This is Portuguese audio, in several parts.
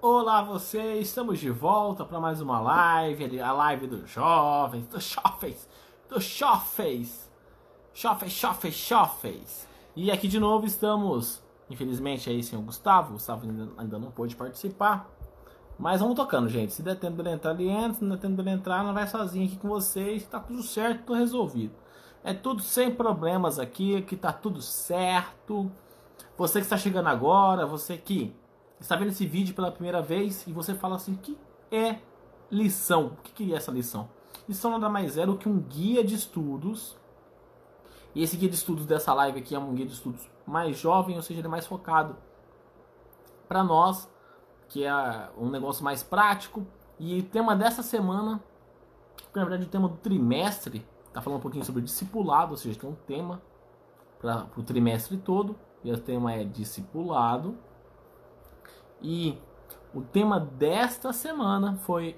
Olá você, estamos de volta para mais uma live, a live dos jovens, chofes. E aqui de novo estamos, infelizmente aí sem o Gustavo ainda não pôde participar, mas vamos tocando, gente. Se der tempo dele entrar, ele entra. Se não der tempo dele entrar, não vai sozinho aqui com vocês, tá tudo certo, tudo resolvido. É tudo sem problemas aqui, que tá tudo certo. Você que está chegando agora, você que está vendo esse vídeo pela primeira vez e você fala assim, que é lição? O que é essa lição? Lição nada mais é do que um guia de estudos. E esse guia de estudos dessa live aqui é um guia de estudos mais jovem, ou seja, ele é mais focado para nós, que é um negócio mais prático. E o tema dessa semana, na verdade o tema do trimestre, está falando um pouquinho sobre discipulado, ou seja, tem um tema para o trimestre todo. E o tema é discipulado. E o tema desta semana foi,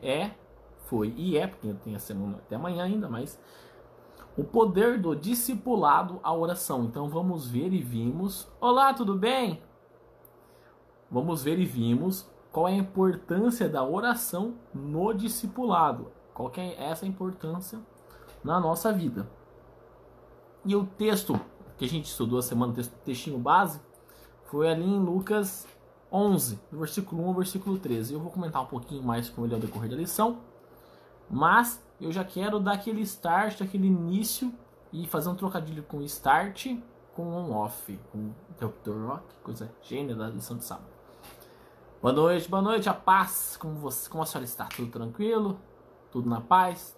porque tem a semana até amanhã ainda, mas o poder do discipulado à oração. Então vamos ver e vimos. Olá, tudo bem? Vamos ver e vimos qual é a importância da oração no discipulado. Qual que é essa importância na nossa vida. E o texto que a gente estudou a semana, textinho base, foi ali em Lucas 11, do versículo 1 ao versículo 13. Eu vou comentar um pouquinho mais com ele ao decorrer da lição, mas eu já quero dar aquele start, aquele início, e fazer um trocadilho com start com on-off, com interruptor rock, coisa gênia da lição de sábado. Boa noite, a paz, como a senhora está? Tudo tranquilo? Tudo na paz?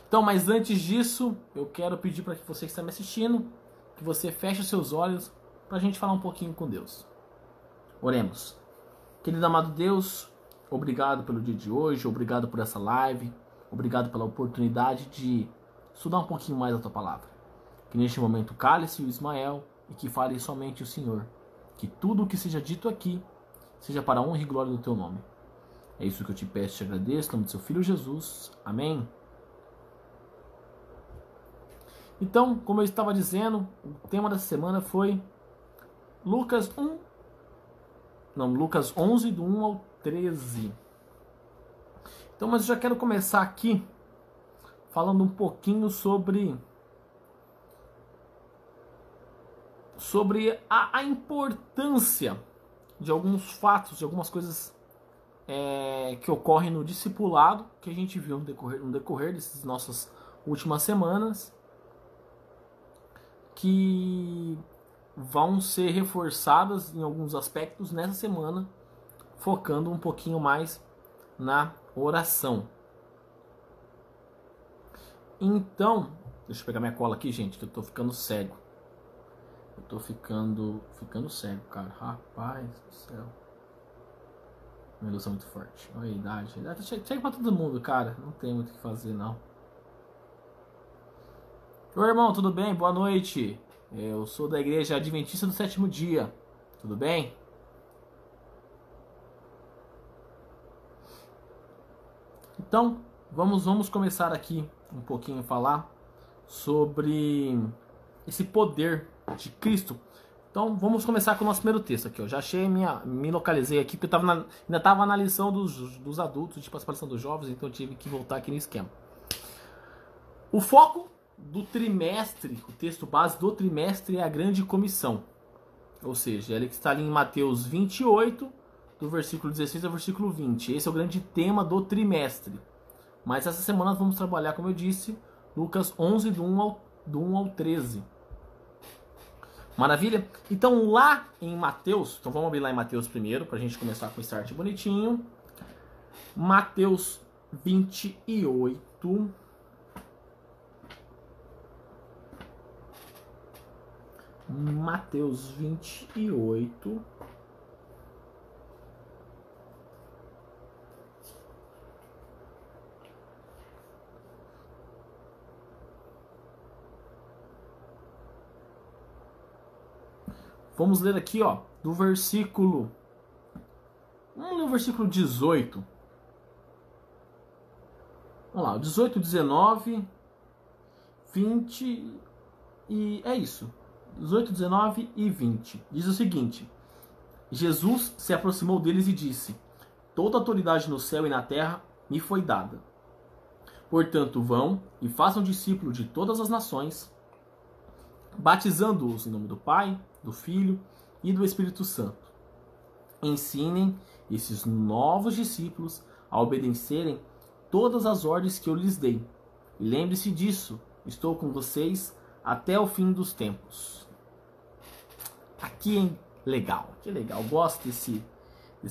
Então, mas antes disso, eu quero pedir para que você que está me assistindo, que você feche os seus olhos para a gente falar um pouquinho com Deus. Oremos. Querido amado Deus, obrigado pelo dia de hoje, obrigado por essa live, obrigado pela oportunidade de estudar um pouquinho mais a Tua Palavra. Que neste momento cale-se o Ismael e que fale somente o Senhor. Que tudo o que seja dito aqui seja para a honra e glória do Teu nome. É isso que eu te peço e te agradeço, em nome do Seu Filho Jesus. Amém. Então, como eu estava dizendo, o tema dessa semana foi Lucas 11, do 1 ao 13. Então, mas eu já quero começar aqui falando um pouquinho sobre a importância de alguns fatos, de algumas coisas que ocorrem no discipulado, que a gente viu no decorrer dessas nossas últimas semanas, que vão ser reforçadas em alguns aspectos nessa semana, focando um pouquinho mais na oração. Então, deixa eu pegar minha cola aqui, gente, que eu tô ficando cego. Eu tô ficando cego, cara. Rapaz do céu. Minha luz é muito forte. Olha a idade. A idade chega pra todo mundo, cara. Não tem muito o que fazer, não. Oi, irmão, tudo bem? Boa noite. Eu sou da igreja Adventista do Sétimo Dia. Tudo bem? Então, vamos começar aqui um pouquinho a falar sobre esse poder de Cristo. Então, vamos começar com o nosso primeiro texto aqui. Eu já achei, me localizei aqui, porque eu ainda estava na lição dos adultos, de participação dos jovens, então eu tive que voltar aqui no esquema. O foco do trimestre, o texto base do trimestre é a grande comissão. Ou seja, ele que está ali em Mateus 28, do versículo 16 ao versículo 20. Esse é o grande tema do trimestre. Mas essa semana vamos trabalhar, como eu disse, Lucas 11, do 1 ao 13. Maravilha? Então lá em Mateus, então vamos abrir lá em Mateus primeiro, para a gente começar com o start bonitinho. Mateus 28. Mateus 28. Vamos ler aqui, ó, do versículo. Vamos ler o versículo 18. Vamos lá, 18, 19, 20 e é isso. 18, 19 e 20. Diz o seguinte: Jesus se aproximou deles e disse: toda autoridade no céu e na terra me foi dada. Portanto, vão e façam discípulos de todas as nações, batizando-os em nome do Pai, do Filho e do Espírito Santo. Ensinem esses novos discípulos a obedecerem todas as ordens que eu lhes dei. E lembre-se disso, estou com vocês até o fim dos tempos. Aqui, hein? Legal, que legal. Gosto desse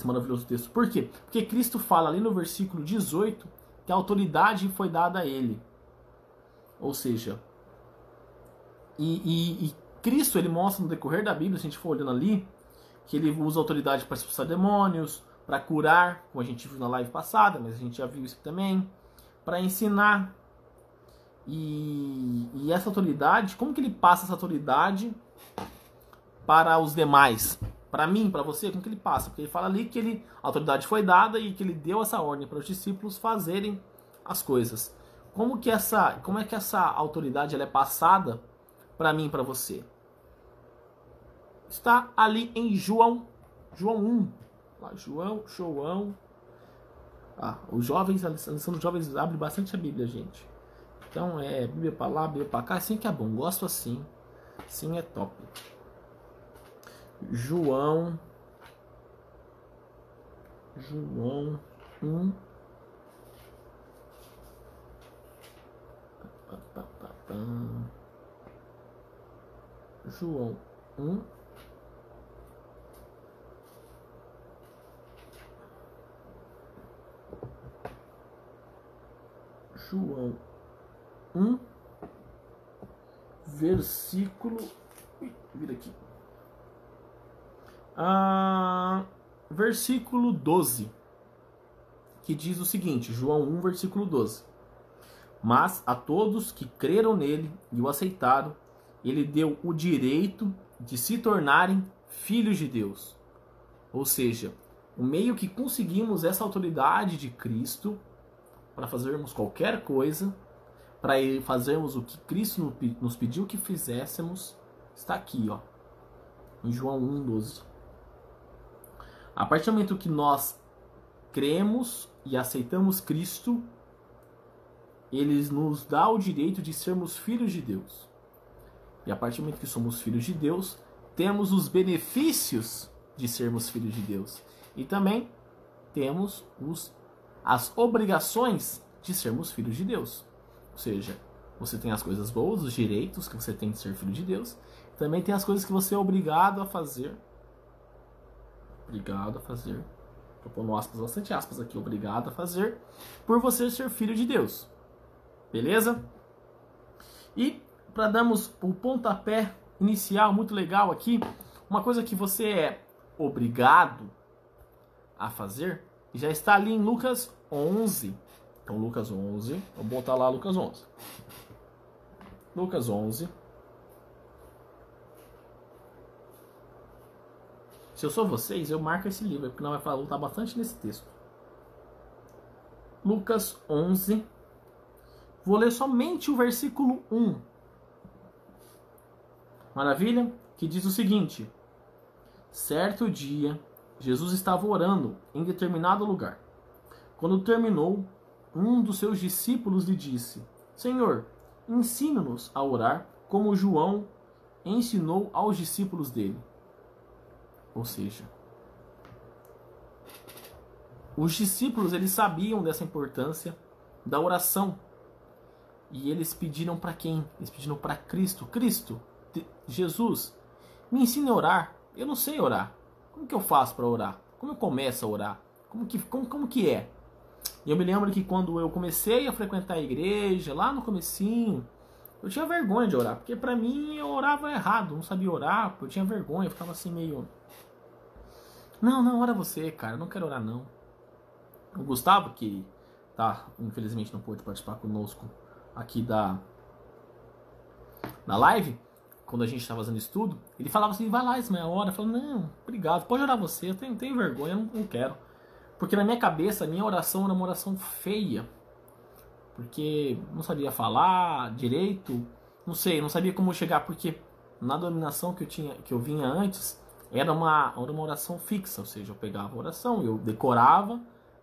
maravilhoso texto. Por quê? Porque Cristo fala ali no versículo 18 que a autoridade foi dada a ele. Ou seja, e Cristo, ele mostra no decorrer da Bíblia, se a gente for olhando ali, que ele usa autoridade para expulsar demônios, para curar, como a gente viu na live passada, mas a gente já viu isso também, para ensinar. E essa autoridade, como que ele passa essa autoridade para os demais? Para mim, para você, como que ele passa? Porque ele fala ali que a autoridade foi dada e que ele deu essa ordem para os discípulos fazerem as coisas. Como é que essa autoridade ela é passada para mim e para você? Está ali em João 1. Lá, João. Os jovens, a lição dos jovens abre bastante a Bíblia, gente. Então Bíblia para lá, Bíblia para cá, assim que é bom. Gosto assim. Sim, é top. João 1. João 1. João 1, versículo. Vira aqui. Versículo 12. Que diz o seguinte: João 1, versículo 12. Mas a todos que creram nele e o aceitaram, ele deu o direito de se tornarem filhos de Deus. Ou seja, o meio que conseguimos essa autoridade de Cristo para fazermos qualquer coisa, para fazermos o que Cristo nos pediu que fizéssemos, está aqui, ó, em João 1,12. A partir do momento que nós cremos e aceitamos Cristo, Ele nos dá o direito de sermos filhos de Deus. E a partir do momento que somos filhos de Deus, temos os benefícios de sermos filhos de Deus. E também temos as obrigações de sermos filhos de Deus. Ou seja, você tem as coisas boas, os direitos que você tem de ser filho de Deus. Também tem as coisas que você é obrigado a fazer. Obrigado a fazer. Estou pondo aspas, bastante aspas aqui. Obrigado a fazer por você ser filho de Deus. Beleza? E para darmos o pontapé inicial muito legal aqui, uma coisa que você é obrigado a fazer já está ali em Lucas 11. Então, Lucas 11, vou botar lá Lucas 11. Lucas 11. Se eu sou vocês, eu marco esse livro, porque não vai lutar bastante nesse texto. Lucas 11. Vou ler somente o versículo 1. Maravilha? Que diz o seguinte: certo dia, Jesus estava orando em determinado lugar. Quando terminou, um dos seus discípulos lhe disse: Senhor, ensina-nos a orar como João ensinou aos discípulos dele. Ou seja, os discípulos eles sabiam dessa importância da oração. E eles pediram para quem? Eles pediram para Cristo. Cristo, Jesus, me ensine a orar. Eu não sei orar. Como que eu faço para orar? Como eu começo a orar? Como que é? E eu me lembro que quando eu comecei a frequentar a igreja, lá no comecinho, eu tinha vergonha de orar. Porque para mim eu orava errado, não sabia orar, eu tinha vergonha, eu ficava assim meio... Não, ora você, cara, eu não quero orar não. O Gustavo, que infelizmente não pôde participar conosco aqui da live, quando a gente estava fazendo estudo, ele falava assim, vai lá, Ismael, ora. Eu falava, não, obrigado, pode orar você, eu tenho vergonha, eu não quero. Porque na minha cabeça, a minha oração era uma oração feia. Porque não sabia falar direito, não sabia como chegar, porque na dominação que eu vinha antes, era uma oração fixa, ou seja, eu pegava a oração, eu decorava,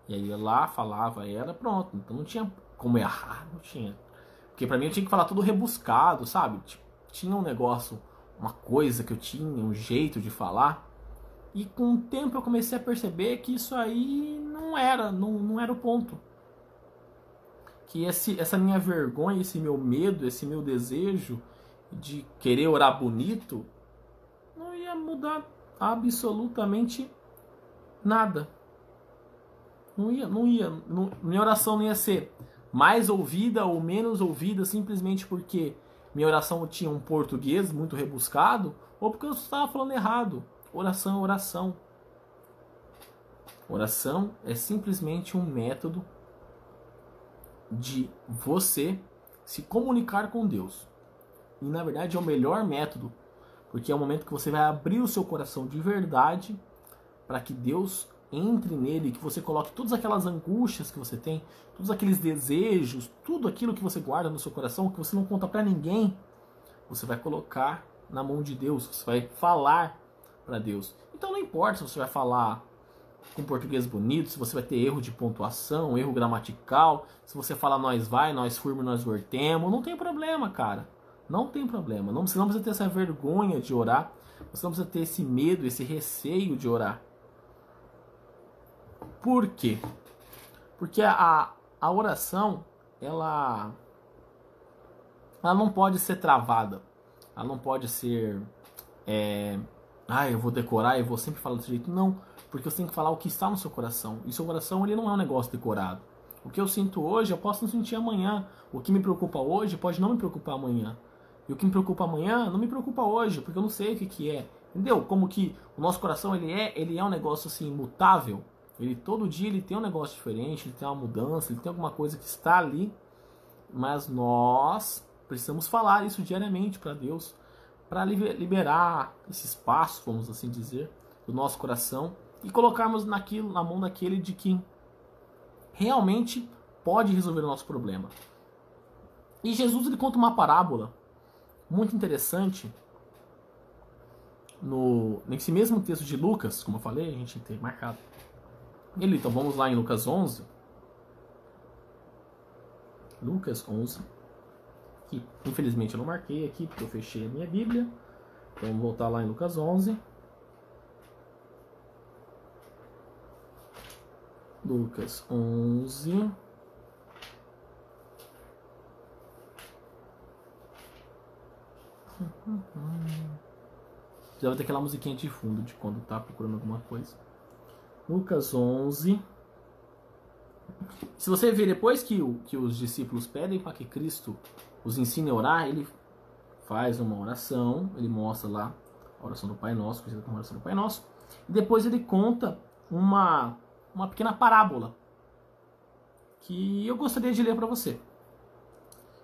e aí ia lá, falava, era pronto. Então não tinha como errar, não tinha. Porque pra mim eu tinha que falar tudo rebuscado, sabe? Tipo, tinha um negócio, uma coisa que eu tinha, um jeito de falar. E com o tempo eu comecei a perceber que isso aí não era o ponto. Que essa minha vergonha, esse meu medo, esse meu desejo de querer orar bonito, não ia mudar absolutamente nada. Minha oração não ia ser mais ouvida ou menos ouvida simplesmente porque minha oração tinha um português muito rebuscado ou porque eu estava falando errado. Oração é oração. Oração é simplesmente um método de você se comunicar com Deus. E na verdade é o melhor método, porque é o momento que você vai abrir o seu coração de verdade para que Deus entre nele, que você coloque todas aquelas angústias que você tem, todos aqueles desejos, tudo aquilo que você guarda no seu coração, que você não conta para ninguém, você vai colocar na mão de Deus, você vai falar para Deus. Então não importa se você vai falar com português bonito, se você vai ter erro de pontuação, erro gramatical, se você fala nós vai, nós furmos, nós vertemos, não tem problema, cara. Não tem problema. Você não precisa ter essa vergonha de orar, você não precisa ter esse medo, esse receio de orar. Por quê? Porque a oração, ela não pode ser travada. Ela não pode ser... eu vou decorar e vou sempre falar desse jeito. Não, porque você tem que falar o que está no seu coração. E seu coração, ele não é um negócio decorado. O que eu sinto hoje, eu posso não sentir amanhã. O que me preocupa hoje, pode não me preocupar amanhã. E o que me preocupa amanhã, não me preocupa hoje, porque eu não sei o que é. Entendeu? Como que o nosso coração, ele é um negócio assim, mutável. Todo dia ele tem um negócio diferente, ele tem uma mudança, ele tem alguma coisa que está ali. Mas nós precisamos falar isso diariamente para Deus, para liberar esse espaço, vamos assim dizer, do nosso coração e colocarmos na mão daquele de que realmente pode resolver o nosso problema. E Jesus, ele conta uma parábola muito interessante nesse mesmo texto de Lucas, como eu falei, a gente tem marcado. Então vamos lá em Lucas 11. Lucas 11. Que infelizmente eu não marquei aqui porque eu fechei a minha Bíblia. Então vamos voltar lá em Lucas 11. Lucas 11. Já vai ter aquela musiquinha de fundo de quando tá procurando alguma coisa. Lucas 11. Se você ver depois que os discípulos pedem para que Cristo os ensine a orar, ele faz uma oração, ele mostra lá a oração do Pai Nosso, conhecida como oração do Pai Nosso, e depois ele conta uma pequena parábola que eu gostaria de ler para você.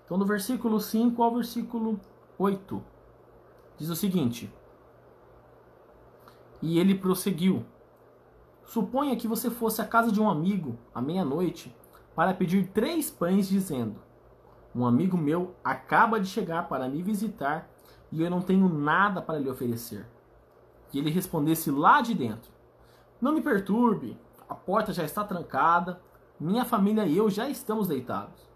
Então, do versículo 5 ao versículo 8, diz o seguinte: E ele prosseguiu: Suponha que você fosse à casa de um amigo à meia-noite para pedir 3 pães, dizendo: Um amigo meu acaba de chegar para me visitar e eu não tenho nada para lhe oferecer. E ele respondesse lá de dentro: Não me perturbe, a porta já está trancada, minha família e eu já estamos deitados.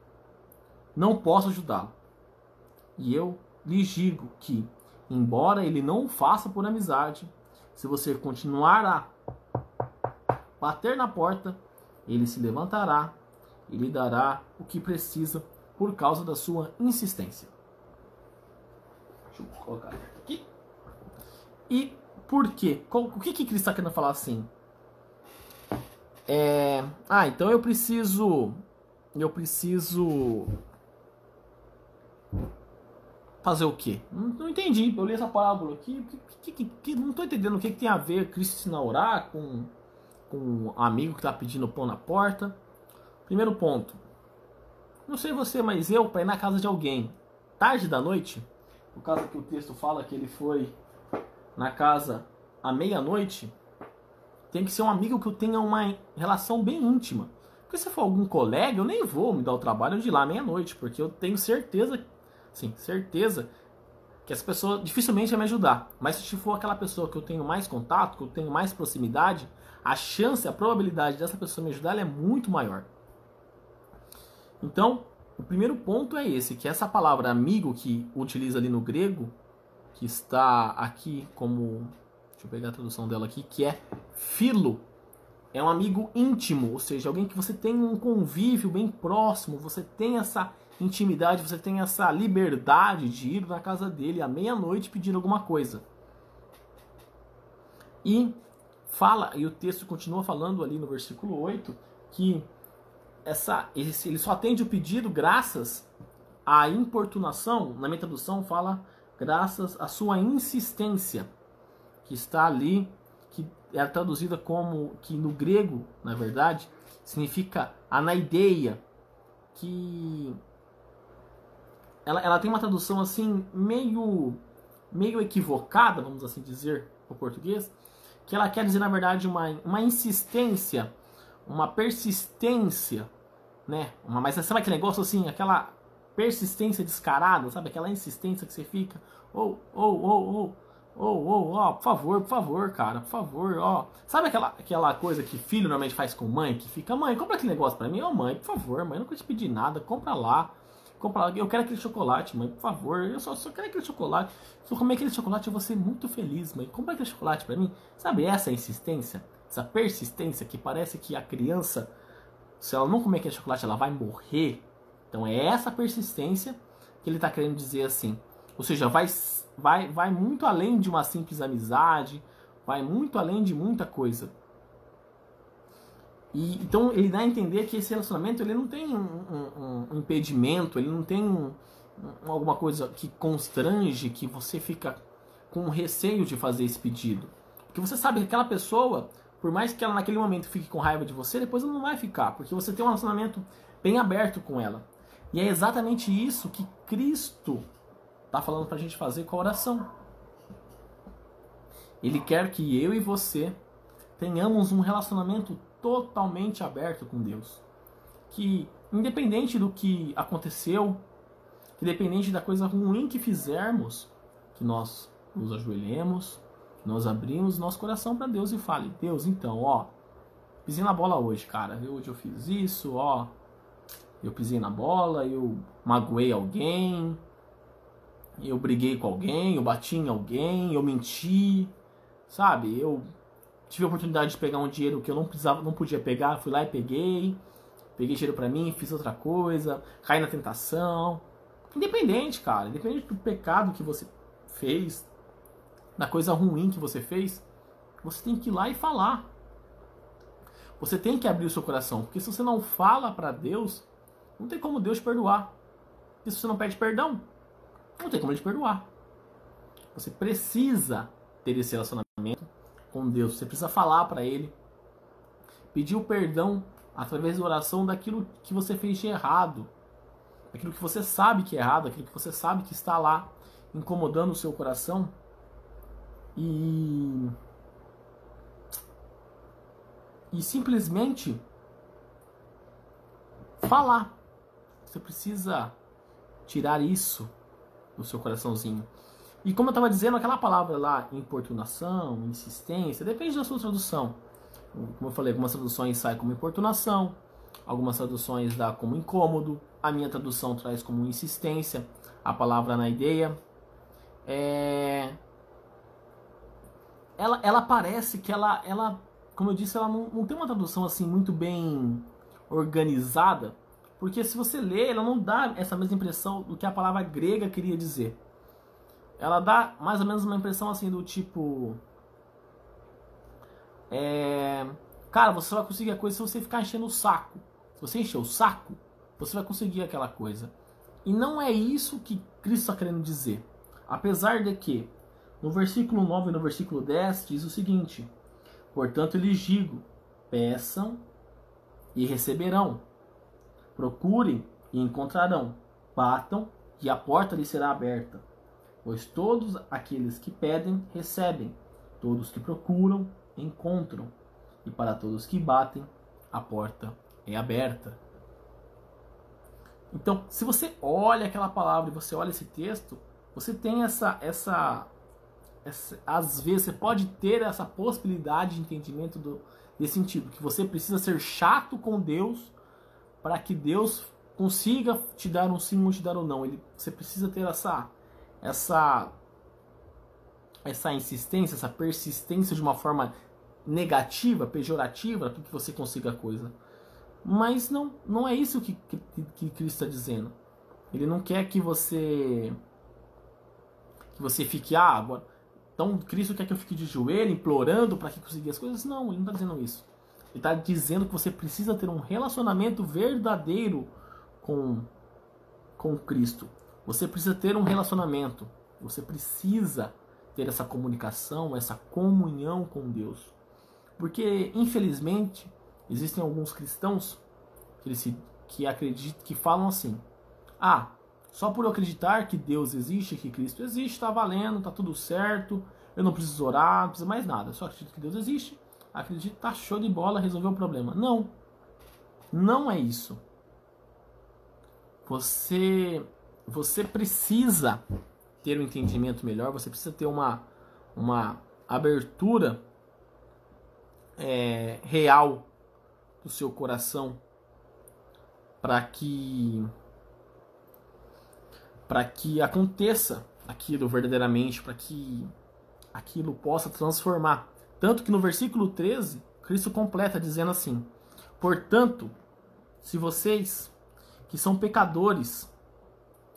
Não posso ajudá-lo. E eu lhes digo que, embora ele não o faça por amizade, se você continuar a bater na porta, ele se levantará e lhe dará o que precisa por causa da sua insistência. Deixa eu colocar aqui. E por quê? O que Cristo está querendo falar assim? Então eu preciso fazer o quê? Não entendi. Eu li essa parábola aqui, não estou entendendo o que tem a ver Cristo ensinar a orar com um amigo que está pedindo pão na porta. Primeiro ponto. Não sei você, mas eu, para ir na casa de alguém tarde da noite, no caso que o texto fala que ele foi na casa à meia-noite, tem que ser um amigo que eu tenha uma relação bem íntima. Porque se for algum colega, eu nem vou me dar o trabalho de ir lá à meia-noite, porque eu tenho certeza, sim, certeza que essa pessoa dificilmente vai me ajudar. Mas se for aquela pessoa que eu tenho mais contato, que eu tenho mais proximidade, a chance, a probabilidade dessa pessoa me ajudar, ela é muito maior. Então, o primeiro ponto é esse, que essa palavra amigo que utiliza ali no grego, que está aqui como, deixa eu pegar a tradução dela aqui, que é filo, é um amigo íntimo, ou seja, alguém que você tem um convívio bem próximo, você tem essa intimidade, você tem essa liberdade de ir na casa dele à meia-noite pedir alguma coisa. E o texto continua falando ali no versículo 8, que ele só atende o pedido graças à importunação, na minha tradução fala graças à sua insistência, que está ali, que é traduzida como, que no grego, na verdade, significa anaideia, que ela tem uma tradução assim meio equivocada, vamos assim dizer, no português, que ela quer dizer na verdade uma insistência, uma persistência, né? Mas sabe aquele negócio assim, aquela persistência descarada, sabe? Aquela insistência que você fica, por favor, cara, por favor, ó. Sabe aquela coisa que filho normalmente faz com mãe, que fica, mãe, compra aquele negócio pra mim, ó, mãe, por favor, mãe, eu nunca te pedi nada, compra lá, eu quero aquele chocolate, mãe, por favor, eu só quero aquele chocolate, se eu comer aquele chocolate eu vou ser muito feliz, mãe, compra aquele chocolate pra mim. Sabe essa insistência, essa persistência que parece que a criança, se ela não comer aquele chocolate, ela vai morrer. Então é essa persistência que ele está querendo dizer assim. Ou seja, vai muito além de uma simples amizade, vai muito além de muita coisa. E então ele dá a entender que esse relacionamento ele não tem um impedimento, ele não tem alguma coisa que constrange, que você fica com receio de fazer esse pedido. Porque você sabe que aquela pessoa, por mais que ela naquele momento fique com raiva de você, depois ela não vai ficar, porque você tem um relacionamento bem aberto com ela. E é exatamente isso que Cristo está falando para a gente fazer com a oração. Ele quer que eu e você tenhamos um relacionamento totalmente aberto com Deus. Que independente do que aconteceu, que independente da coisa ruim que fizermos, que nós nos ajoelhemos, nós abrimos nosso coração para Deus e fale, Deus, então, ó, pisei na bola hoje, cara. Hoje eu fiz isso, ó. Eu pisei na bola, eu magoei alguém, eu briguei com alguém, eu bati em alguém, eu menti, sabe? Eu tive a oportunidade de pegar um dinheiro que eu não podia pegar, fui lá e peguei dinheiro pra mim, fiz outra coisa, caí na tentação. Independente, cara, independente do pecado que você fez, da coisa ruim que você fez, você tem que ir lá e falar. Você tem que abrir o seu coração, porque se você não fala pra Deus, não tem como Deus te perdoar. E se você não pede perdão, não tem como Ele te perdoar. Você precisa ter esse relacionamento com Deus. Você precisa falar para Ele, pedir o perdão através da oração daquilo que você fez de errado, daquilo que você sabe que é errado, daquilo que você sabe que está lá incomodando o seu coração. E simplesmente falar. Você precisa tirar isso do seu coraçãozinho. E como eu estava dizendo, aquela palavra lá, importunação, insistência, depende da sua tradução. Como eu falei, algumas traduções saem como importunação, algumas traduções dá como incômodo, a minha tradução traz como insistência, a palavra na ideia. Ela parece que ela, como eu disse, ela não tem uma tradução assim muito bem organizada, porque se você lê, ela não dá essa mesma impressão do que a palavra grega queria dizer. Ela dá mais ou menos uma impressão assim do tipo... Cara, você vai conseguir a coisa se você ficar enchendo o saco. Se você encher o saco, você vai conseguir aquela coisa. E não é isso que Cristo está querendo dizer. Apesar de que, no versículo 9 e no versículo 10, diz o seguinte: portanto, lhes digo, peçam e receberão. Procurem e encontrarão. Batam e a porta lhes será aberta. Pois todos aqueles que pedem, recebem. Todos que procuram, encontram. E para todos que batem, a porta é aberta. Então, se você olha aquela palavra e você olha esse texto, você tem às vezes você pode ter essa possibilidade de entendimento desse sentido, que você precisa ser chato com Deus para que Deus consiga te dar um sim ou te dar um não. Você precisa ter essa insistência, essa persistência de uma forma negativa, pejorativa, para que você consiga a coisa. Mas não é isso que Cristo está dizendo. Ele não quer que você fique, agora, então Cristo quer que eu fique de joelho, implorando para que conseguir as coisas. Não, ele não está dizendo isso. Ele está dizendo que você precisa ter um relacionamento verdadeiro com Cristo. Você precisa ter um relacionamento. Você precisa ter essa comunicação, essa comunhão com Deus. Porque, infelizmente, existem alguns cristãos que acreditam, que falam assim: só por eu acreditar que Deus existe, que Cristo existe, está valendo, está tudo certo, eu não preciso orar, não preciso mais nada. Eu só acredito que Deus existe, acredito, tá show de bola, resolveu o problema. Não é isso. Você precisa ter um entendimento melhor, você precisa ter uma abertura real do seu coração para que aconteça aquilo verdadeiramente, para que aquilo possa transformar. Tanto que no versículo 13, Cristo completa dizendo assim: portanto, se vocês que são pecadores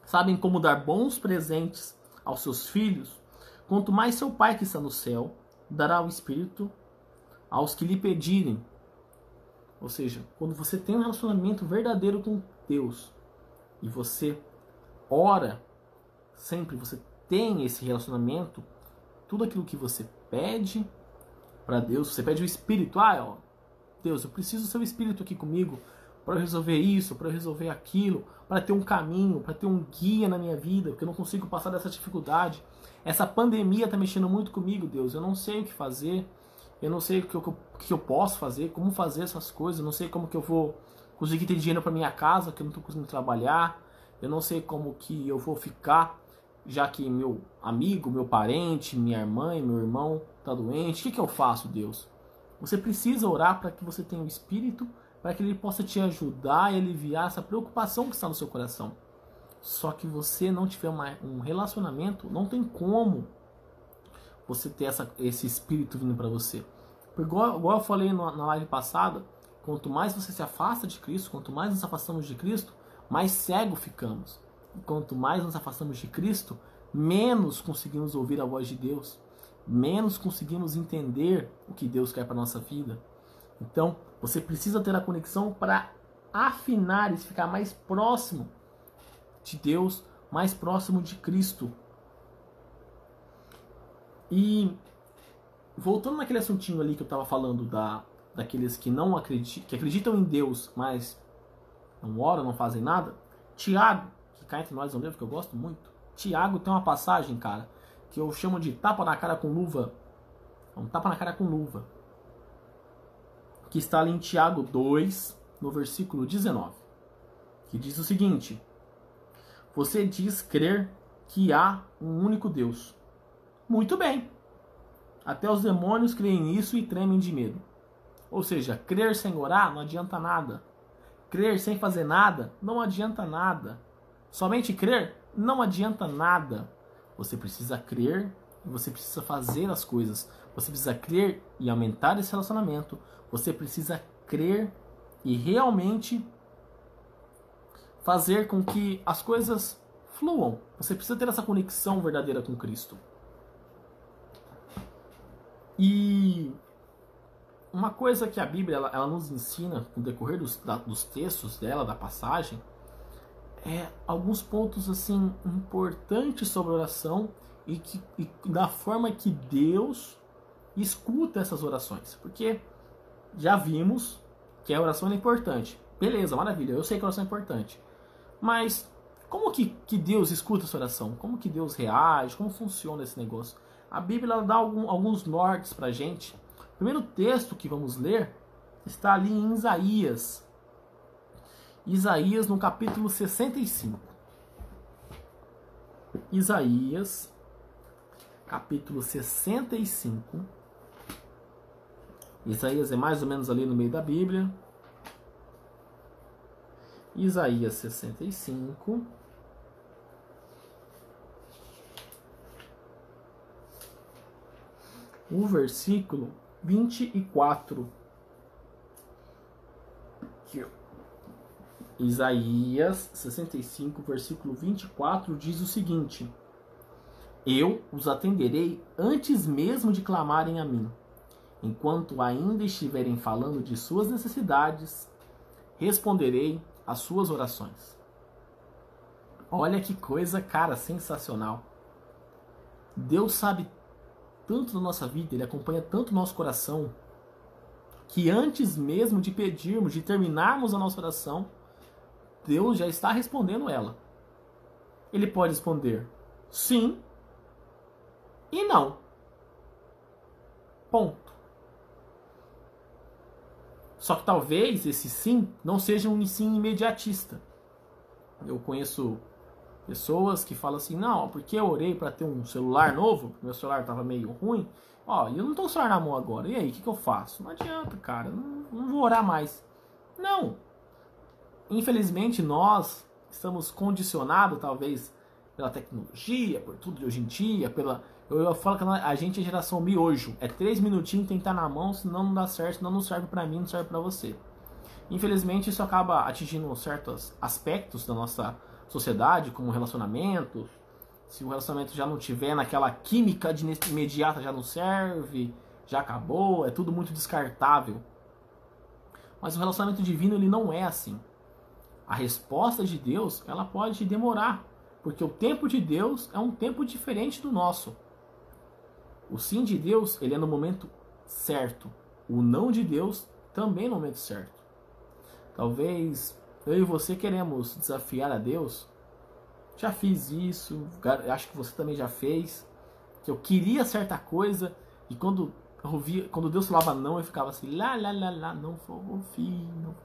sabem como dar bons presentes aos seus filhos, quanto mais seu Pai que está no céu dará o Espírito aos que lhe pedirem. Ou seja, quando você tem um relacionamento verdadeiro com Deus e você ora, sempre você tem esse relacionamento, tudo aquilo que você pede para Deus, você pede o Espírito. Deus, eu preciso do seu Espírito aqui comigo para eu resolver isso, para eu resolver aquilo, para ter um caminho, para ter um guia na minha vida, porque eu não consigo passar dessa dificuldade. Essa pandemia está mexendo muito comigo, Deus. Eu não sei o que fazer, eu não sei o que eu posso fazer, como fazer essas coisas, eu não sei como que eu vou conseguir ter dinheiro para minha casa, que eu não estou conseguindo trabalhar, eu não sei como que eu vou ficar, já que meu amigo, meu parente, minha mãe, meu irmão está doente. O que eu faço, Deus? Você precisa orar para que você tenha o Espírito, para que ele possa te ajudar e aliviar essa preocupação que está no seu coração. Só que você não tiver um relacionamento, não tem como você ter esse Espírito vindo para você. Igual eu falei na live passada, quanto mais você se afasta de Cristo, quanto mais nos afastamos de Cristo, mais cego ficamos. E quanto mais nos afastamos de Cristo, menos conseguimos ouvir a voz de Deus, menos conseguimos entender o que Deus quer para a nossa vida. Então, você precisa ter a conexão para afinar e ficar mais próximo de Deus, mais próximo de Cristo. E voltando naquele assuntinho ali que eu estava falando daqueles que não acreditam, que acreditam em Deus, mas não oram, não fazem nada. Tiago, que cá entre nós é um livro que eu gosto muito. Tiago tem uma passagem, cara, que eu chamo de tapa na cara com luva. É um tapa na cara com luva. Que está ali em Tiago 2, no versículo 19. Que diz o seguinte: você diz crer que há um único Deus. Muito bem. Até os demônios creem nisso e tremem de medo. Ou seja, crer sem orar não adianta nada. Crer sem fazer nada não adianta nada. Somente crer não adianta nada. Você precisa crer e você precisa fazer as coisas. Você precisa crer e aumentar esse relacionamento. Você precisa crer e realmente fazer com que as coisas fluam. Você precisa ter essa conexão verdadeira com Cristo. E uma coisa que a Bíblia ela nos ensina no decorrer dos textos dela, da passagem, é alguns pontos assim importantes sobre oração e da forma que Deus escuta essas orações. Porque já vimos que a oração é importante. Beleza, maravilha, eu sei que a oração é importante. Mas como que Deus escuta essa oração? Como que Deus reage? Como funciona esse negócio? A Bíblia ela dá alguns nortes pra gente. O primeiro texto que vamos ler está ali em Isaías. Isaías no capítulo 65. Isaías, capítulo 65. Isaías é mais ou menos ali no meio da Bíblia. Isaías 65. O versículo 24. Aqui, ó. Isaías 65, versículo 24, diz o seguinte: Eu os atenderei antes mesmo de clamarem a mim. Enquanto ainda estiverem falando de suas necessidades, responderei às suas orações. Olha que coisa, cara, sensacional. Deus sabe tanto da nossa vida, Ele acompanha tanto o nosso coração, que antes mesmo de pedirmos, de terminarmos a nossa oração, Deus já está respondendo ela. Ele pode responder sim e não. Ponto. Só que talvez esse sim não seja um sim imediatista. Eu conheço pessoas que falam assim, não, porque eu orei para ter um celular novo, meu celular estava meio ruim, ó, eu não estou com o celular na mão agora, e aí, o que eu faço? Não adianta, cara, não vou orar mais. Não. Infelizmente, nós estamos condicionados, talvez, pela tecnologia, por tudo de hoje em dia, eu falo que a gente é geração miojo. É 3 minutinhos, tem que estar na mão, senão não dá certo, senão não serve pra mim, não serve pra você. Infelizmente, isso acaba atingindo certos aspectos da nossa sociedade, como relacionamentos. Se o relacionamento já não tiver naquela química de imediata, já não serve, já acabou, é tudo muito descartável. Mas o relacionamento divino, ele não é assim. A resposta de Deus, ela pode demorar, porque o tempo de Deus é um tempo diferente do nosso. O sim de Deus, ele é no momento certo. O não de Deus também no momento certo. Talvez eu e você queremos desafiar a Deus. Já fiz isso, acho que você também já fez. Que eu queria certa coisa e quando Deus falava não, eu ficava assim, lá, não vou, filho.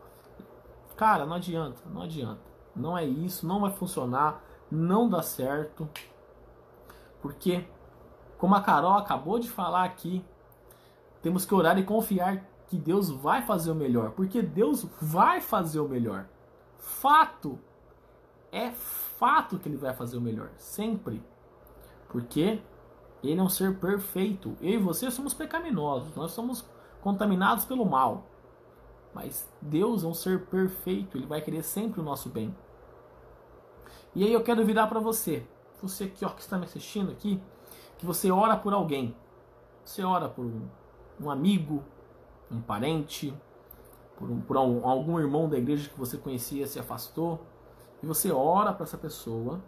Cara, não adianta, não adianta. Não é isso, não vai funcionar, não dá certo. Porque, como a Carol acabou de falar aqui, temos que orar e confiar que Deus vai fazer o melhor. Porque Deus vai fazer o melhor. Fato. É fato que Ele vai fazer o melhor. Sempre. Porque Ele é um ser perfeito. Eu e você somos pecaminosos. Nós somos contaminados pelo mal. Mas Deus é um ser perfeito. Ele vai querer sempre o nosso bem. E aí eu quero virar para você. Você aqui, ó, que está me assistindo aqui. Que você ora por alguém. Você ora por um amigo, um parente, por algum irmão da igreja que você conhecia, se afastou. E você ora para essa pessoa.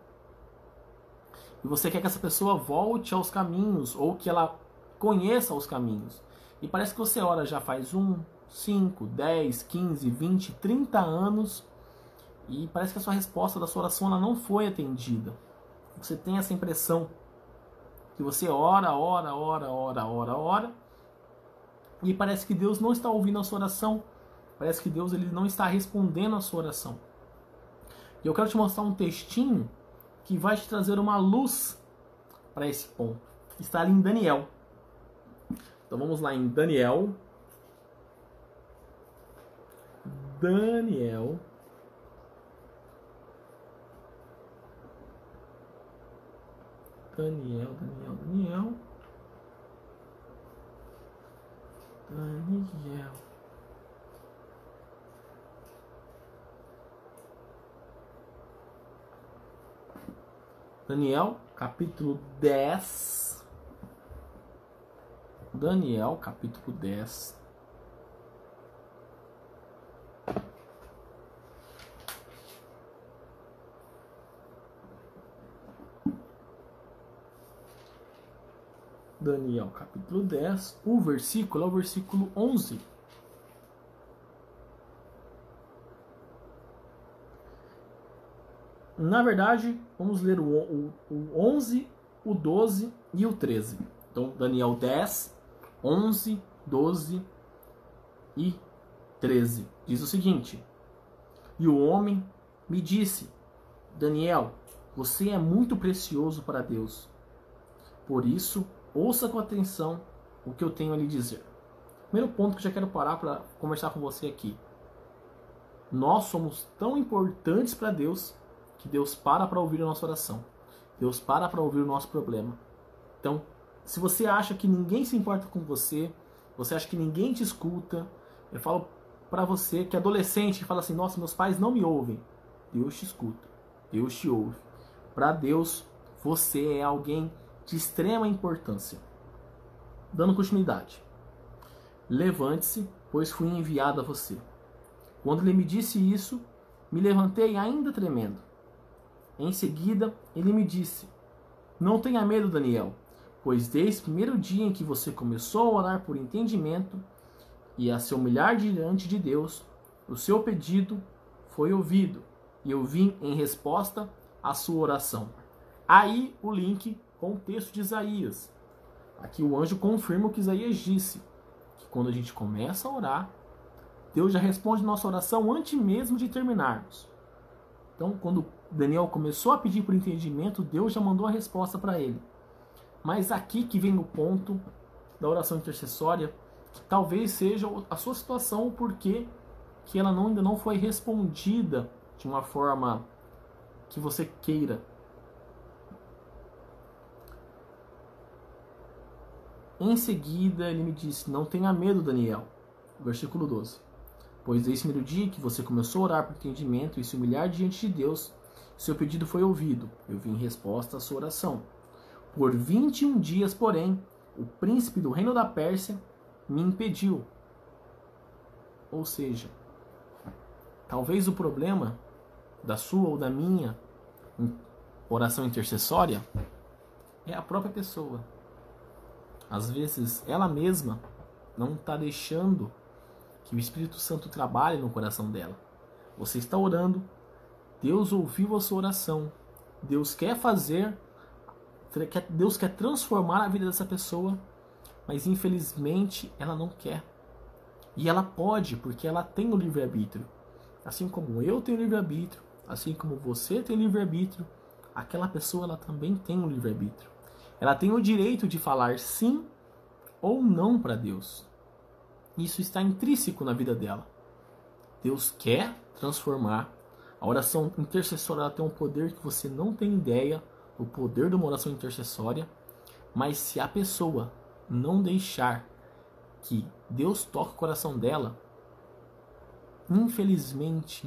E você quer que essa pessoa volte aos caminhos. Ou que ela conheça os caminhos. E parece que você ora já faz 5, 10, 15, 20, 30 anos e parece que a sua resposta da sua oração ela não foi atendida. Você tem essa impressão que você ora e parece que Deus não está ouvindo a sua oração. Parece que Deus ele não está respondendo a sua oração. E eu quero te mostrar um textinho que vai te trazer uma luz para esse ponto. Está ali em Daniel. Então vamos lá em Daniel. Daniel. Daniel, capítulo 10. Daniel, capítulo 10. Daniel, capítulo 10, o versículo é o versículo 11. Na verdade, vamos ler o 11, o 12 e o 13. Então, Daniel 10, 11, 12 e 13. Diz o seguinte: E o homem me disse, Daniel, Você é muito precioso para Deus. Por isso, ouça com atenção o que eu tenho a lhe dizer. Primeiro ponto que eu já quero parar para conversar com você aqui. Nós somos tão importantes para Deus que Deus para ouvir a nossa oração. Deus para ouvir o nosso problema. Então, se você acha que ninguém se importa com você, você acha que ninguém te escuta, eu falo para você que é adolescente que fala assim, nossa, meus pais não me ouvem. Deus te escuta, Deus te ouve. Para Deus, você é alguém de extrema importância. Dando continuidade. Levante-se, pois fui enviado a você. Quando ele me disse isso, me levantei ainda tremendo. Em seguida, ele me disse, não tenha medo, Daniel, pois desde o primeiro dia em que você começou a orar por entendimento e a se humilhar diante de Deus, o seu pedido foi ouvido, e eu vim em resposta à sua oração. Aí o link com o texto de Isaías. Aqui o anjo confirma o que Isaías disse, que quando a gente começa a orar, Deus já responde nossa oração antes mesmo de terminarmos. Então, quando Daniel começou a pedir por entendimento, Deus já mandou a resposta para ele. Mas aqui que vem o ponto da oração intercessória, que talvez seja a sua situação, porque que ela ainda não foi respondida de uma forma que você queira. Em seguida, ele me disse, não tenha medo, Daniel. Versículo 12. Pois desde o primeiro dia que você começou a orar por entendimento e se humilhar diante de Deus, seu pedido foi ouvido. Eu vim em resposta à sua oração. Por 21 dias, porém, o príncipe do reino da Pérsia me impediu. Ou seja, talvez o problema da sua ou da minha oração intercessória é a própria pessoa. Às vezes, ela mesma não está deixando que o Espírito Santo trabalhe no coração dela. Você está orando, Deus ouviu a sua oração, Deus quer Deus quer transformar a vida dessa pessoa, mas infelizmente ela não quer. E ela pode, porque ela tem o livre-arbítrio. Assim como eu tenho livre-arbítrio, assim como você tem livre-arbítrio, aquela pessoa ela também tem o livre-arbítrio. Ela tem o direito de falar sim ou não para Deus. Isso está intrínseco na vida dela. Deus quer transformar. A oração intercessória ela tem um poder que você não tem ideia, o poder de uma oração intercessória. Mas se a pessoa não deixar que Deus toque o coração dela, infelizmente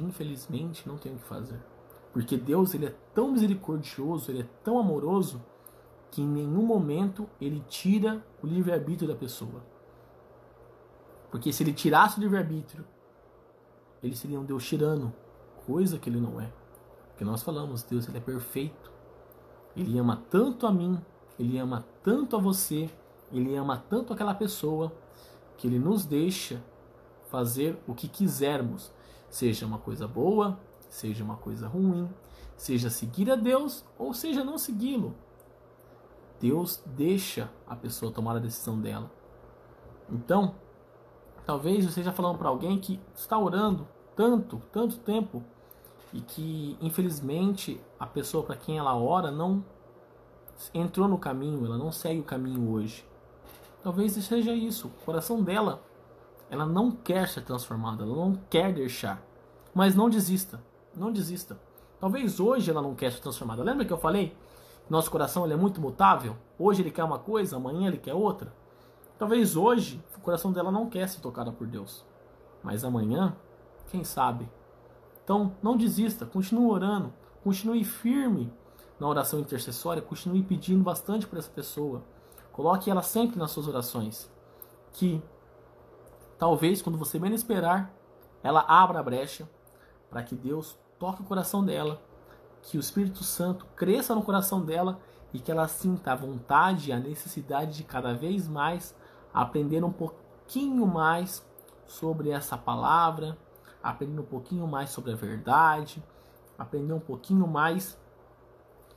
não tem o que fazer. Porque Deus ele é tão misericordioso, ele é tão amoroso, que em nenhum momento ele tira o livre-arbítrio da pessoa. Porque se ele tirasse o livre-arbítrio, ele seria um Deus tirano, coisa que ele não é. Porque nós falamos, Deus ele é perfeito. Ele ama tanto a mim, ele ama tanto a você, ele ama tanto aquela pessoa, que ele nos deixa fazer o que quisermos. Seja uma coisa boa, seja uma coisa ruim, seja seguir a Deus ou seja não segui-lo. Deus deixa a pessoa tomar a decisão dela. Então, talvez você esteja falando para alguém que está orando tanto tempo e que, infelizmente, a pessoa para quem ela ora não entrou no caminho, ela não segue o caminho hoje. Talvez seja isso, o coração dela, ela não quer ser transformada, ela não quer deixar. Mas não desista, não desista. Talvez hoje ela não quer ser transformada. Lembra que eu falei? Nosso coração ele é muito mutável. Hoje ele quer uma coisa, amanhã ele quer outra. Talvez hoje o coração dela não quer ser tocado por Deus. Mas amanhã, quem sabe? Então não desista, continue orando. Continue firme na oração intercessória. Continue pedindo bastante por essa pessoa. Coloque ela sempre nas suas orações. Que talvez quando você menos esperar, ela abra a brecha para que Deus toque o coração dela, que o Espírito Santo cresça no coração dela e que ela sinta a vontade e a necessidade de cada vez mais aprender um pouquinho mais sobre essa palavra, aprender um pouquinho mais sobre a verdade, aprender um pouquinho mais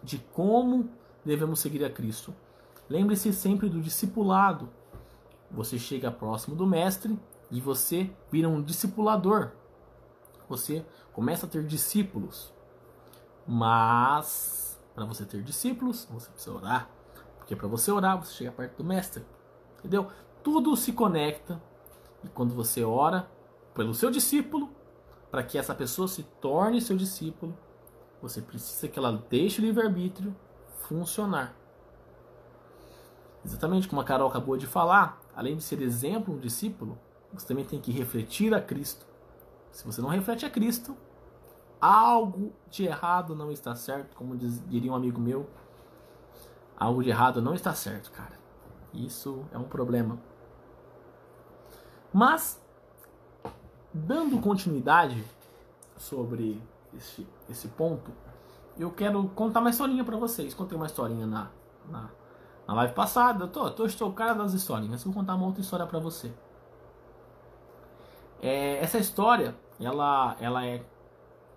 de como devemos seguir a Cristo. Lembre-se sempre do discipulado. Você chega próximo do mestre e você vira um discipulador. Você começa a ter discípulos. Mas Para você ter discípulos, você precisa orar. Porque para você orar, você chega perto do mestre. Entendeu? Tudo se conecta. E quando você ora pelo seu discípulo, para que essa pessoa se torne seu discípulo, você precisa que ela deixe o livre-arbítrio funcionar. Exatamente como a Carol acabou de falar, além de ser exemplo, um discípulo, você também tem que refletir a Cristo. Se você não reflete a Cristo, algo de errado não está certo, como diria um amigo meu. Algo de errado não está certo, cara. Isso é um problema. Mas, dando continuidade sobre esse ponto, eu quero contar uma historinha para vocês. Contei uma historinha na live passada. Eu estou o cara das historinhas. Vou contar uma outra história para você. Essa história, ela é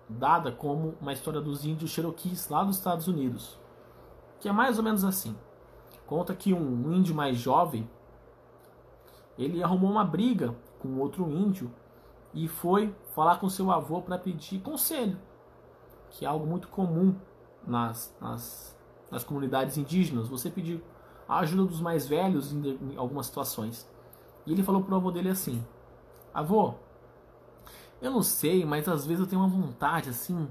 dada como uma história dos índios Cherokees lá dos Estados Unidos, que é mais ou menos assim. Conta que um índio mais jovem, ele arrumou uma briga com outro índio e foi falar com seu avô para pedir conselho, que é algo muito comum nas comunidades indígenas, você pedir a ajuda dos mais velhos em algumas situações. E ele falou pro avô dele assim: avô, eu não sei, mas às vezes eu tenho uma vontade assim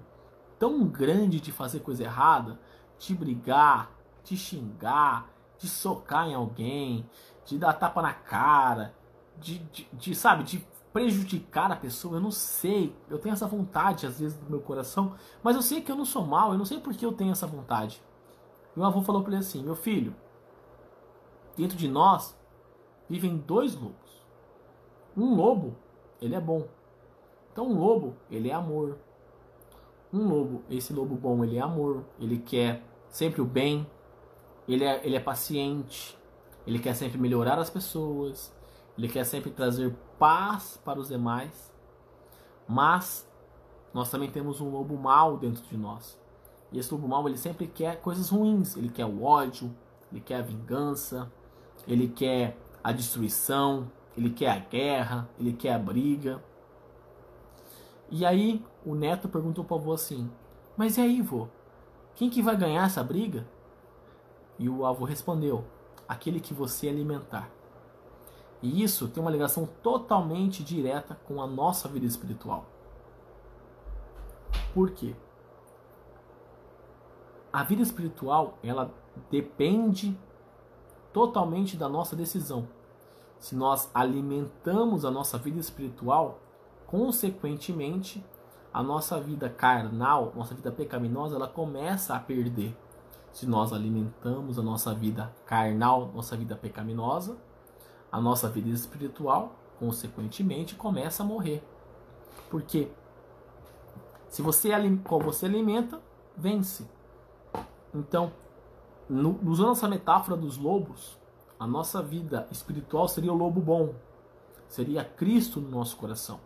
tão grande de fazer coisa errada, de brigar, de xingar, de socar em alguém, de dar tapa na cara, sabe, de prejudicar a pessoa. Eu não sei, eu tenho essa vontade às vezes no meu coração, mas eu sei que eu não sou mal, eu não sei por que eu tenho essa vontade. E o avô falou para ele assim: meu filho, dentro de nós vivem dois lobos. Um lobo, ele é bom. Então um lobo, ele é amor. Um lobo, esse lobo bom, ele é amor. Ele quer sempre o bem. Ele é paciente. Ele quer sempre melhorar as pessoas. Ele quer sempre trazer paz para os demais. Mas nós também temos um lobo mau dentro de nós. E esse lobo mau, ele sempre quer coisas ruins. Ele quer o ódio, ele quer a vingança, ele quer a destruição, ele quer a guerra, ele quer a briga. E aí o neto perguntou para o avô assim: mas e aí, vô? Quem que vai ganhar essa briga? E o avô respondeu: aquele que você alimentar. E isso tem uma ligação totalmente direta com a nossa vida espiritual. Por quê? A vida espiritual, ela depende totalmente da nossa decisão. Se nós alimentamos a nossa vida espiritual, consequentemente, a nossa vida carnal, nossa vida pecaminosa, ela começa a perder. Se nós alimentamos a nossa vida carnal, nossa vida pecaminosa, a nossa vida espiritual, consequentemente, começa a morrer. Porque se você alimenta, vence. Então, usando essa metáfora dos lobos, a nossa vida espiritual seria o lobo bom. Seria Cristo no nosso coração.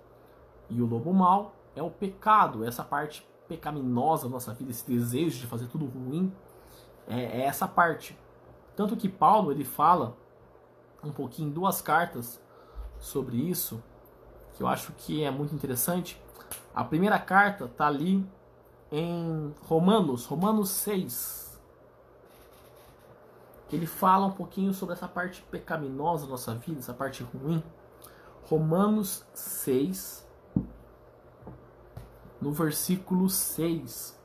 E o lobo mau é o pecado, essa parte pecaminosa da nossa vida, esse desejo de fazer tudo ruim, é essa parte. Tanto que Paulo, ele fala um pouquinho em 2 cartas sobre isso, que eu acho que é muito interessante. A primeira carta está ali em Romanos 6. Ele fala um pouquinho sobre essa parte pecaminosa da nossa vida, essa parte ruim. Romanos 6, no versículo 6.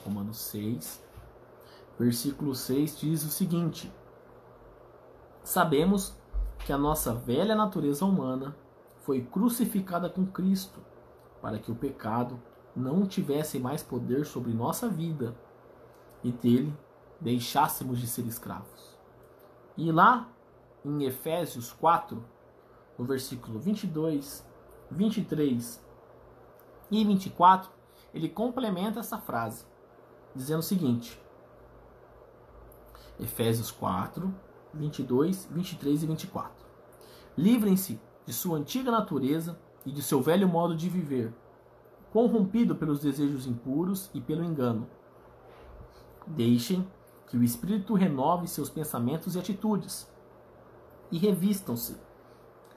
Romanos 6, versículo 6 diz o seguinte: sabemos que a nossa velha natureza humana foi crucificada com Cristo, para que o pecado não tivesse mais poder sobre nossa vida e dele deixássemos de ser escravos. E lá em Efésios 4, no versículo 22, 23 e 24, ele complementa essa frase, dizendo o seguinte: Efésios 4, 22, 23 e 24. Livrem-se de sua antiga natureza e de seu velho modo de viver, corrompido pelos desejos impuros e pelo engano. Deixem que o Espírito renove seus pensamentos e atitudes, e revistam-se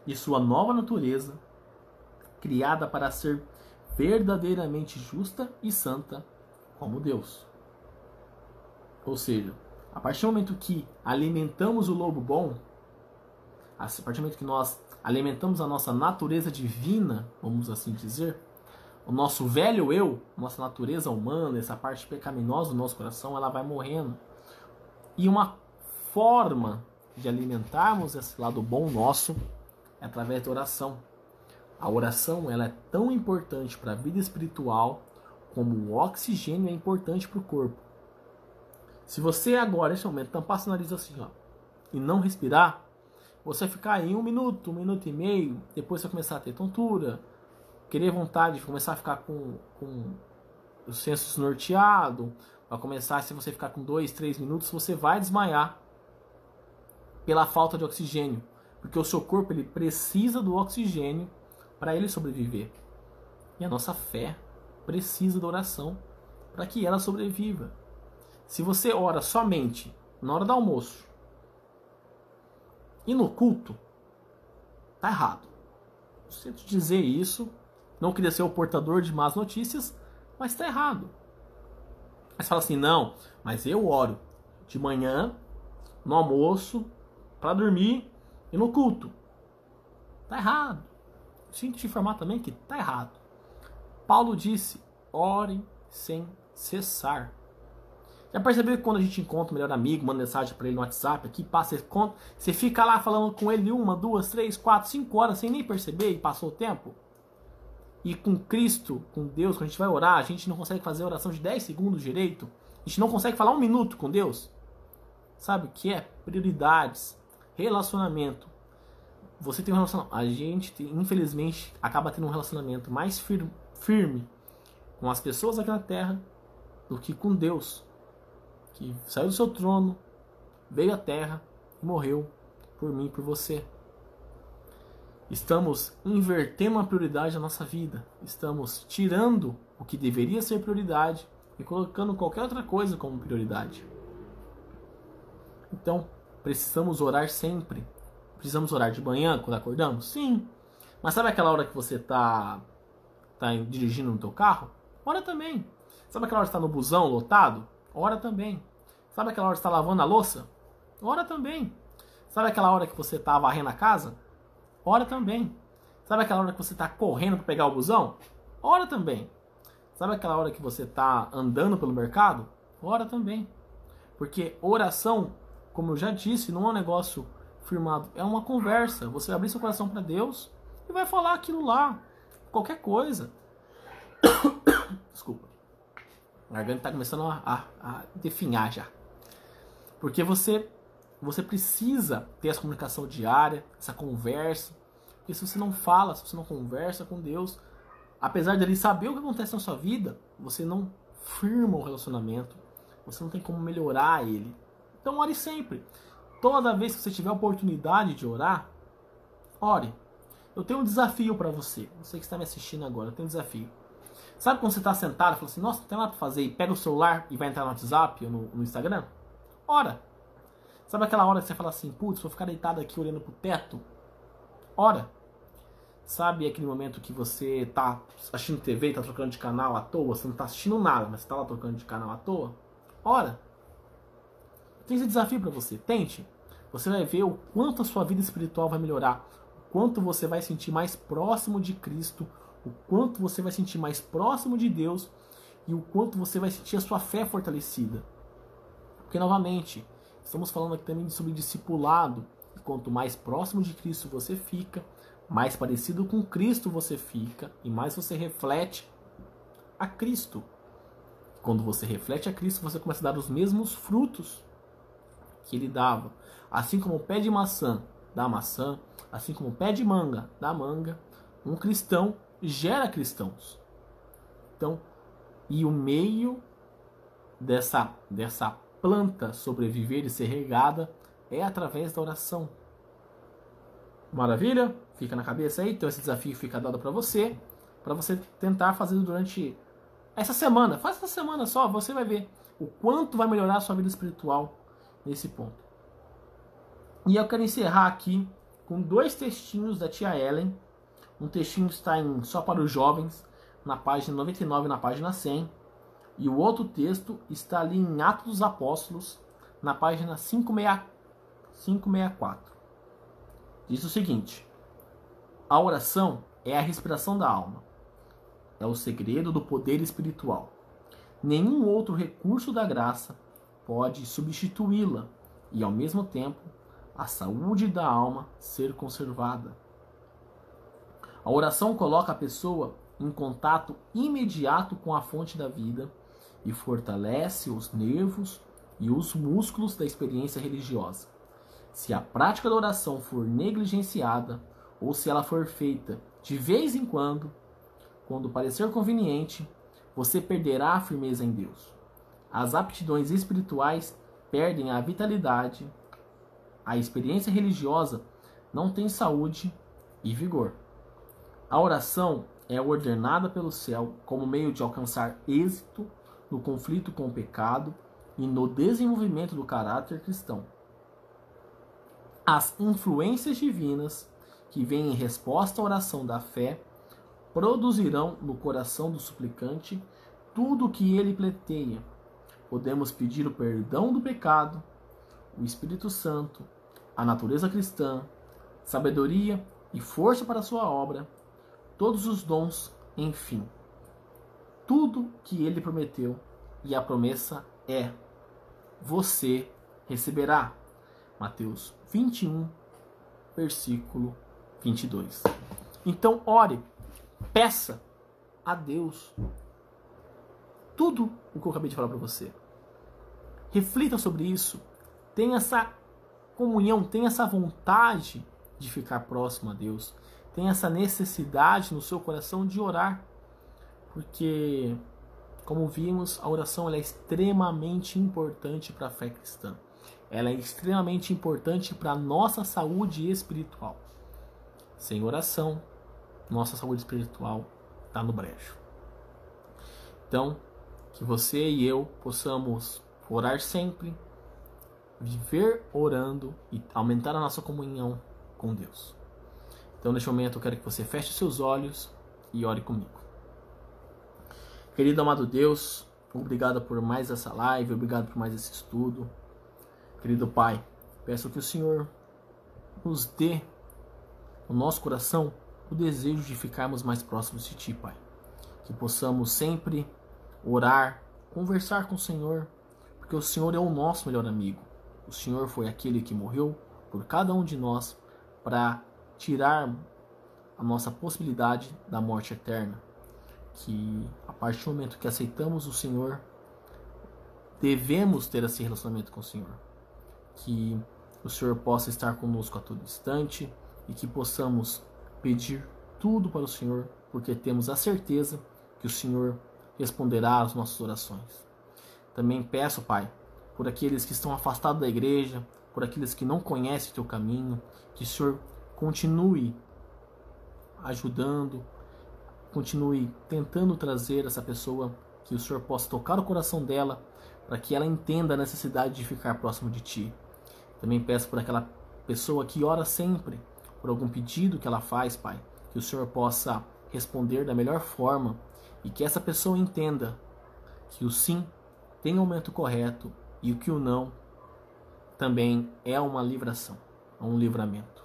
de sua nova natureza, criada para ser verdadeiramente justa e santa como Deus. Ou seja, a partir do momento que alimentamos o lobo bom, a partir do momento que nós alimentamos a nossa natureza divina, vamos assim dizer, o nosso velho eu, nossa natureza humana, essa parte pecaminosa do nosso coração, ela vai morrendo. E uma forma de alimentarmos esse lado bom nosso é através da oração. A oração, ela é tão importante para a vida espiritual como o oxigênio é importante para o corpo. Se você agora, nesse momento, tampar o nariz assim, ó, e não respirar, você vai ficar em 1 minuto, 1 minuto e meio, depois você vai começar a ter tontura, querer vontade de começar a ficar com o senso desnorteado, vai começar, se você ficar com 2, 3 minutos, você vai desmaiar pela falta de oxigênio, porque o seu corpo ele precisa do oxigênio para ele sobreviver. E a nossa fé precisa da oração para que ela sobreviva. Se você ora somente na hora do almoço e no culto, tá errado. Eu sinto dizer isso, não queria ser o portador de más notícias, mas tá errado. Aí você fala assim, não, mas eu oro de manhã, no almoço, para dormir e no culto. Tá errado. Eu sinto te informar também que tá errado. Paulo disse, orem sem cessar. Já percebeu que quando a gente encontra um melhor amigo, manda mensagem para ele no WhatsApp, aqui passa, você fica lá falando com ele 1, 2, 3, 4, 5 horas sem nem perceber e passou o tempo? E com Cristo, com Deus, quando a gente vai orar, a gente não consegue fazer oração de 10 segundos direito? A gente não consegue falar 1 minuto com Deus? Sabe o que é? Prioridades, relacionamento. Você tem um relacionamento. A gente, infelizmente, acaba tendo um relacionamento mais firme com as pessoas aqui na Terra do que com Deus, que saiu do seu trono, veio à Terra e morreu por mim e por você. Estamos invertendo a prioridade da nossa vida. Estamos tirando o que deveria ser prioridade e colocando qualquer outra coisa como prioridade. Então, precisamos orar sempre. Precisamos orar de manhã quando acordamos? Sim. Mas sabe aquela hora que você está dirigindo no teu carro? Ora também. Sabe aquela hora que está no busão lotado? Ora também. Sabe aquela hora que está lavando a louça? Ora também. Sabe aquela hora que você está varrendo a casa? Ora também. Sabe aquela hora que você está correndo para pegar o busão? Ora também. Sabe aquela hora que você está andando pelo mercado? Ora também. Porque oração, como eu já disse, não é um negócio firmado. É uma conversa. Você vai abrir seu coração para Deus e vai falar aquilo lá. Qualquer coisa. Desculpa. A garganta está começando a definhar já. Porque você precisa ter essa comunicação diária, essa conversa. Porque se você não fala, se você não conversa com Deus, apesar de Ele saber o que acontece na sua vida, você não firma o relacionamento. Você não tem como melhorar ele. Então ore sempre. Toda vez que você tiver a oportunidade de orar, ore. Eu tenho um desafio para você. Você que está me assistindo agora, eu tenho um desafio. Sabe quando você está sentado e fala assim, nossa, não tem nada para fazer, e pega o celular e vai entrar no WhatsApp ou no Instagram? Ora. Sabe aquela hora que você fala assim, putz, vou ficar deitado aqui olhando pro teto? Ora. Sabe aquele momento que você tá assistindo TV e tá trocando de canal à toa? Você não tá assistindo nada, mas você tá lá trocando de canal à toa? Ora. Tem esse desafio para você. Tente. Você vai ver o quanto a sua vida espiritual vai melhorar. O quanto você vai sentir mais próximo de Cristo. O quanto você vai sentir mais próximo de Deus. E o quanto você vai sentir a sua fé fortalecida. Porque, novamente, estamos falando aqui também sobre discipulado. E quanto mais próximo de Cristo você fica, mais parecido com Cristo você fica. E mais você reflete a Cristo. Quando você reflete a Cristo, você começa a dar os mesmos frutos que ele dava. Assim como o pé de maçã dá maçã, assim como o pé de manga dá manga, um cristão gera cristãos. Então, e o meio dessa planta sobreviver e ser regada é através da oração. Maravilha? Fica na cabeça aí, então esse desafio fica dado para você tentar fazer durante essa semana. Faz essa semana só, você vai ver o quanto vai melhorar a sua vida espiritual nesse ponto. E eu quero encerrar aqui com 2 textinhos da tia Ellen. Um textinho está em Só para os Jovens, na página 99 e na página 100. E o outro texto está ali em Atos dos Apóstolos, na página 564. Diz o seguinte: a oração é a respiração da alma. É o segredo do poder espiritual. Nenhum outro recurso da graça pode substituí-la e, ao mesmo tempo, a saúde da alma ser conservada. A oração coloca a pessoa em contato imediato com a fonte da vida e fortalece os nervos e os músculos da experiência religiosa. Se a prática da oração for negligenciada, ou se ela for feita de vez em quando parecer conveniente, você perderá a firmeza em Deus. As aptidões espirituais perdem a vitalidade, a experiência religiosa não tem saúde e vigor. A oração é ordenada pelo céu como meio de alcançar êxito no conflito com o pecado e no desenvolvimento do caráter cristão. As influências divinas que vêm em resposta à oração da fé produzirão no coração do suplicante tudo o que ele pleiteia. Podemos pedir o perdão do pecado, o Espírito Santo, a natureza cristã, sabedoria e força para a sua obra, todos os dons, enfim. Tudo que ele prometeu, e a promessa é: você receberá. Mateus 21, versículo 22. Então ore, peça a Deus tudo o que eu acabei de falar para você. Reflita sobre isso. Tenha essa comunhão, tenha essa vontade de ficar próximo a Deus. Tenha essa necessidade no seu coração de orar. Porque, como vimos, a oração ela é extremamente importante para a fé cristã. Ela é extremamente importante para a nossa saúde espiritual. Sem oração, nossa saúde espiritual está no brejo. Então, que você e eu possamos orar sempre, viver orando e aumentar a nossa comunhão com Deus. Então, neste momento, eu quero que você feche os seus olhos e ore comigo. Querido amado Deus, obrigado por mais essa live, obrigado por mais esse estudo. Querido Pai, peço que o Senhor nos dê no nosso coração o desejo de ficarmos mais próximos de Ti, Pai. Que possamos sempre orar, conversar com o Senhor, porque o Senhor é o nosso melhor amigo. O Senhor foi aquele que morreu por cada um de nós para tirar a nossa possibilidade da morte eterna. Que a partir do momento que aceitamos o Senhor, devemos ter esse relacionamento com o Senhor. Que o Senhor possa estar conosco a todo instante e que possamos pedir tudo para o Senhor, porque temos a certeza que o Senhor responderá às nossas orações. Também peço, Pai, por aqueles que estão afastados da igreja, por aqueles que não conhecem o Teu caminho, que o Senhor continue ajudando, continue tentando trazer essa pessoa, que o Senhor possa tocar o coração dela, para que ela entenda a necessidade de ficar próximo de Ti. Também peço por aquela pessoa que ora sempre, por algum pedido que ela faz, Pai, que o Senhor possa responder da melhor forma e que essa pessoa entenda que o sim tem o momento correto e o que o não também é uma livração, é um livramento.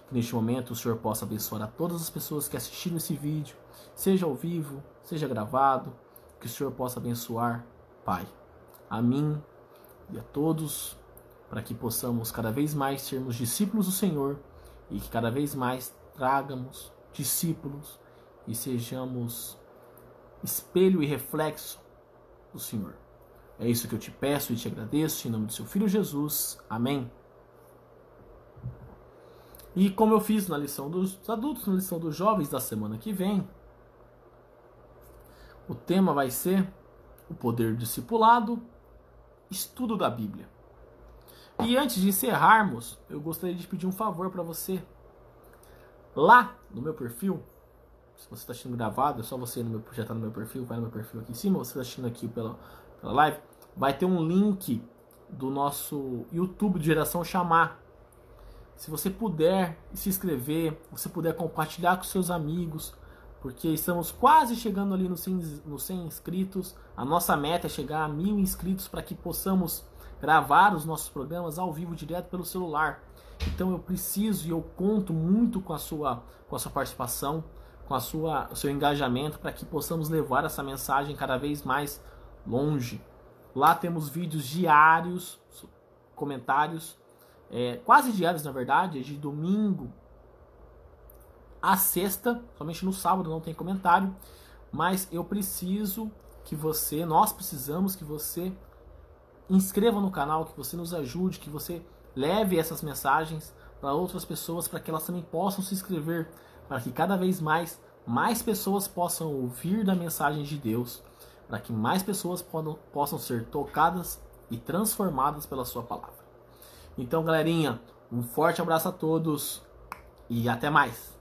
Que neste momento o Senhor possa abençoar a todas as pessoas que assistiram esse vídeo, seja ao vivo, seja gravado, que o Senhor possa abençoar, Pai, a mim e a todos, para que possamos cada vez mais sermos discípulos do Senhor e que cada vez mais tragamos discípulos e sejamos espelho e reflexo do Senhor. É isso que eu te peço e te agradeço, em nome do seu Filho Jesus. Amém. E como eu fiz na lição dos adultos, na lição dos jovens da semana que vem, o tema vai ser o poder discipulado, estudo da Bíblia. E antes de encerrarmos, eu gostaria de pedir um favor para você. Lá no meu perfil, se você está assistindo gravado, é só você já está no meu perfil, vai no meu perfil aqui em cima, você está assistindo aqui pela live, vai ter um link do nosso YouTube de Geração Chamar. Se você puder se inscrever, você puder compartilhar com seus amigos, porque estamos quase chegando ali nos 100 inscritos. A nossa meta é chegar a 1000 inscritos para que possamos gravar os nossos programas ao vivo direto pelo celular. Então eu preciso e eu conto muito com a sua participação, com o seu engajamento, para que possamos levar essa mensagem cada vez mais longe. Lá temos vídeos diários, comentários, quase diários na verdade, de domingo a sexta, somente no sábado não tem comentário, mas eu preciso que nós precisamos que você inscreva no canal, que você nos ajude, que você leve essas mensagens para outras pessoas, para que elas também possam se inscrever, para que cada vez mais pessoas possam ouvir da mensagem de Deus, para que mais pessoas possam ser tocadas e transformadas pela sua palavra. Então, galerinha, um forte abraço a todos e até mais!